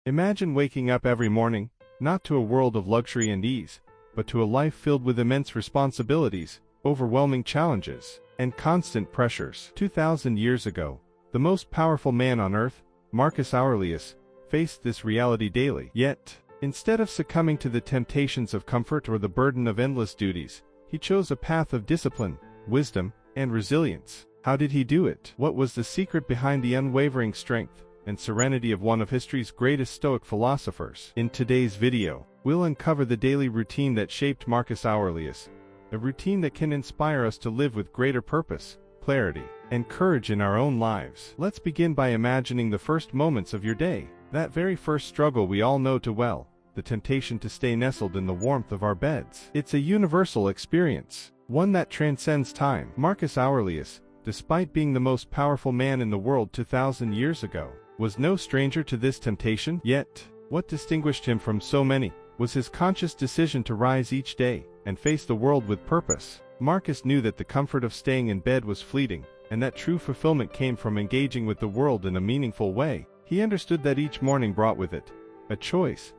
Imagine waking up every morning, not to a world of luxury and ease, but to a life filled with immense responsibilities, overwhelming challenges, and constant pressures. 2,000 years ago, the most powerful man on earth, Marcus Aurelius, faced this reality daily. Yet, instead of succumbing to the temptations of comfort or the burden of endless duties, he chose a path of discipline, wisdom, and resilience. How did he do it? What was the secret behind the unwavering strength and serenity of one of history's greatest Stoic philosophers? In today's video, we'll uncover the daily routine that shaped Marcus Aurelius, a routine that can inspire us to live with greater purpose, clarity, and courage in our own lives. Let's begin by imagining the first moments of your day. That very first struggle we all know too well, the temptation to stay nestled in the warmth of our beds. It's a universal experience, one that transcends time. Marcus Aurelius, despite being the most powerful man in the world 2,000 years ago, was no stranger to this temptation. Yet, what distinguished him from so many was his conscious decision to rise each day and face the world with purpose. Marcus knew that the comfort of staying in bed was fleeting, and that true fulfillment came from engaging with the world in a meaningful way. He understood that each morning brought with it a choice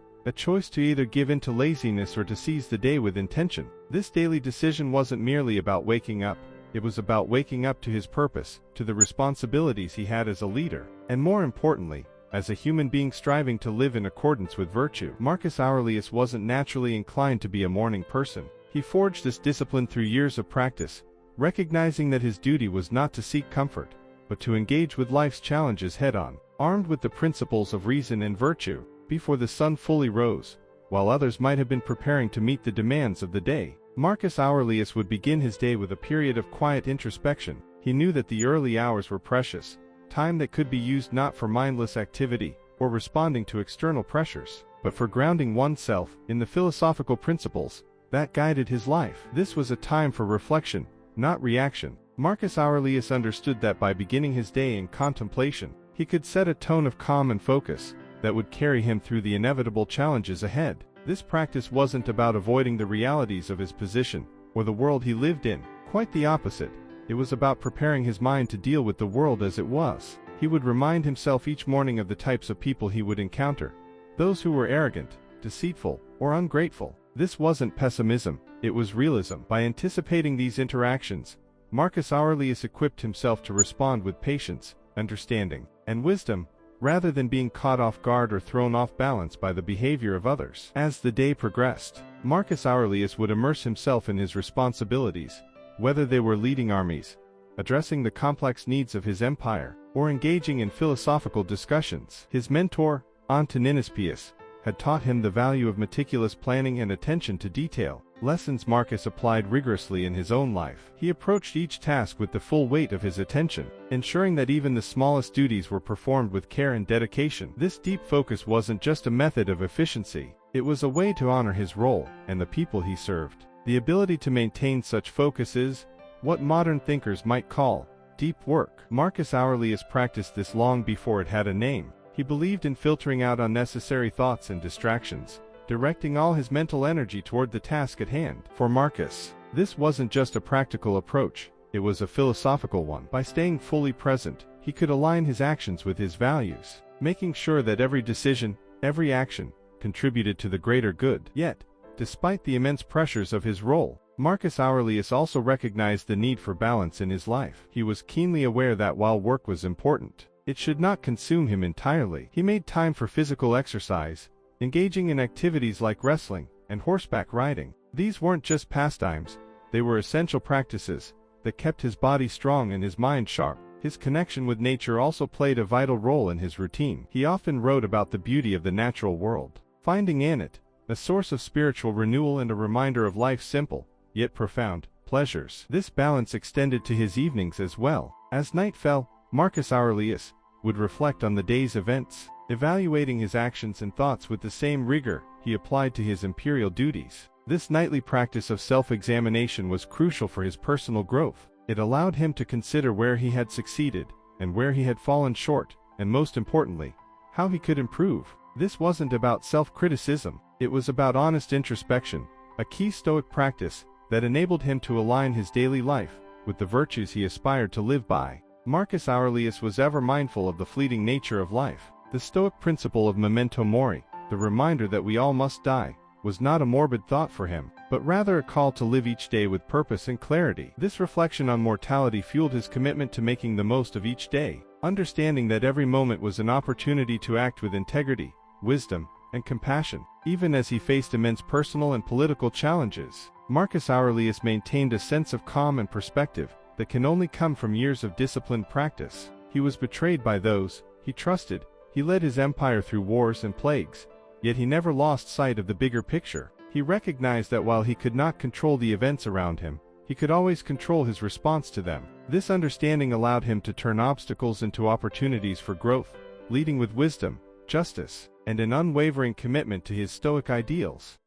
to either give in to laziness or to seize the day with intention. This daily decision wasn't merely about waking up, it was about waking up to his purpose, to the responsibilities he had as a leader, and more importantly, as a human being striving to live in accordance with virtue. Marcus Aurelius wasn't naturally inclined to be a morning person. He forged this discipline through years of practice, recognizing that his duty was not to seek comfort, but to engage with life's challenges head-on. Armed with the principles of reason and virtue, before the sun fully rose, while others might have been preparing to meet the demands of the day, Marcus Aurelius would begin his day with a period of quiet introspection. He knew that the early hours were precious, time that could be used not for mindless activity or responding to external pressures, but for grounding oneself in the philosophical principles that guided his life. This was a time for reflection, not reaction. Marcus Aurelius understood that by beginning his day in contemplation, he could set a tone of calm and focus that would carry him through the inevitable challenges ahead. This practice wasn't about avoiding the realities of his position or the world he lived in. Quite the opposite. It was about preparing his mind to deal with the world as it was. He would remind himself each morning of the types of people he would encounter, those who were arrogant, deceitful, or ungrateful. This wasn't pessimism, it was realism. By anticipating these interactions, Marcus Aurelius equipped himself to respond with patience, understanding, and wisdom, rather than being caught off guard or thrown off balance by the behavior of others. As the day progressed, Marcus Aurelius would immerse himself in his responsibilities, whether they were leading armies, addressing the complex needs of his empire, or engaging in philosophical discussions. His mentor, Antoninus Pius, had taught him the value of meticulous planning and attention to detail, lessons Marcus applied rigorously in his own life. He approached each task with the full weight of his attention, ensuring that even the smallest duties were performed with care and dedication. This deep focus wasn't just a method of efficiency, it was a way to honor his role and the people he served. The ability to maintain such focus is what modern thinkers might call deep work. Marcus Aurelius practiced this long before it had a name. He believed in filtering out unnecessary thoughts and distractions, directing all his mental energy toward the task at hand. For Marcus, this wasn't just a practical approach, it was a philosophical one. By staying fully present, he could align his actions with his values, making sure that every decision, every action, contributed to the greater good. Yet, despite the immense pressures of his role, Marcus Aurelius also recognized the need for balance in his life. He was keenly aware that while work was important, it should not consume him entirely. He made time for physical exercise, engaging in activities like wrestling and horseback riding. These weren't just pastimes, they were essential practices that kept his body strong and his mind sharp. His connection with nature also played a vital role in his routine. He often wrote about the beauty of the natural world, finding in it a source of spiritual renewal and a reminder of life's simple, yet profound, pleasures. This balance extended to his evenings as well. As night fell, Marcus Aurelius would reflect on the day's events, evaluating his actions and thoughts with the same rigor he applied to his imperial duties. This nightly practice of self-examination was crucial for his personal growth. It allowed him to consider where he had succeeded and where he had fallen short, and most importantly, how he could improve. This wasn't about self-criticism, it was about honest introspection, a key Stoic practice that enabled him to align his daily life with the virtues he aspired to live by. Marcus Aurelius was ever mindful of the fleeting nature of life. The Stoic principle of memento mori, the reminder that we all must die, was not a morbid thought for him, but rather a call to live each day with purpose and clarity. This reflection on mortality fueled his commitment to making the most of each day, understanding that every moment was an opportunity to act with integrity, wisdom, and compassion. Even as he faced immense personal and political challenges, Marcus Aurelius maintained a sense of calm and perspective that can only come from years of disciplined practice. He was betrayed by those he trusted, he led his empire through wars and plagues, yet he never lost sight of the bigger picture. He recognized that while he could not control the events around him, he could always control his response to them. This understanding allowed him to turn obstacles into opportunities for growth, leading with wisdom, justice, and an unwavering commitment to his Stoic ideals.